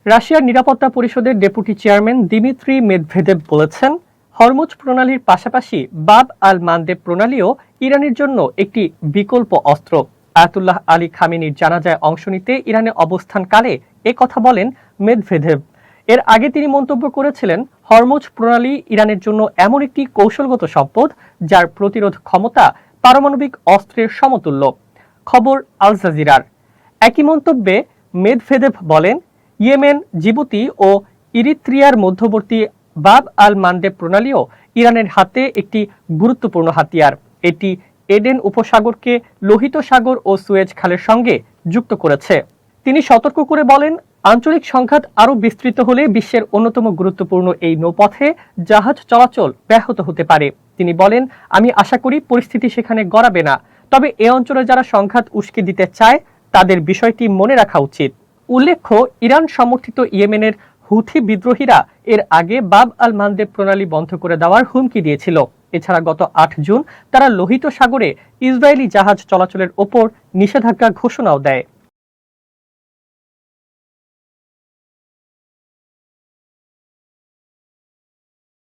রাশিয়ার নিরাপত্তা পরিষদের ডেপুটি চেয়ারম্যান দিমিত্রি মেদভেদেভ বলেছেন, হরমুজ প্রণালীর পাশাপাশি বাব আল মানদেব প্রণালীও ইরানের জন্য একটি বিকল্প অস্ত্র। আয়াতুল্লাহ আলী খামেনির জানাজায় অংশ নিতে ইরানে অবস্থানকালে কথা বলেন মেদভেদেভ। এর আগে তিনি মন্তব্য করেছিলেন, হরমুজ প্রণালী ইরানের জন্য এমন একটি কৌশলগত সম্পদ যার প্রতিরোধ ক্ষমতা পারমাণবিক অস্ত্রের সমতুল্য। খবর আল জাজিরার। একই মন্তব্যে মেদভেদেভ বলেন, ইয়েমেন, জিবুতি ও ইরিত্রিয়ার মধ্যবর্তী বাব আল মানদেব প্রণালীও ইরানের হাতে একটি গুরুত্বপূর্ণ হাতিয়ার। এটি এডেন উপসাগরকে লোহিত সাগর ও সুয়েজ খালের সঙ্গে যুক্ত করেছে। তিনি সতর্ক করে বলেন, আঞ্চলিক সংঘাত আরও বিস্তৃত হলে বিশ্বের অন্যতম গুরুত্বপূর্ণ এই নৌপথে জাহাজ চলাচল ব্যাহত হতে পারে। তিনি বলেন, আমি আশা করি পরিস্থিতি সেখানে গড়াবে না, তবে এ অঞ্চলে যারা সংঘাত উস্কে দিতে চায় তাদের বিষয়টি মনে রাখা উচিত। উল্লেখ্য, ইরান সমর্থিত ইয়েমেনের হুথি বিদ্রোহীরা এর আগে বাব আল মানদেব প্রণালী বন্ধ করে দেওয়ার হুমকি দিয়েছিল। এছাড়া গত ৮ জুন তারা লোহিত সাগরে ইসরায়েলি জাহাজ চলাচলের ওপর নিষেধাজ্ঞা ঘোষণাও দেয়।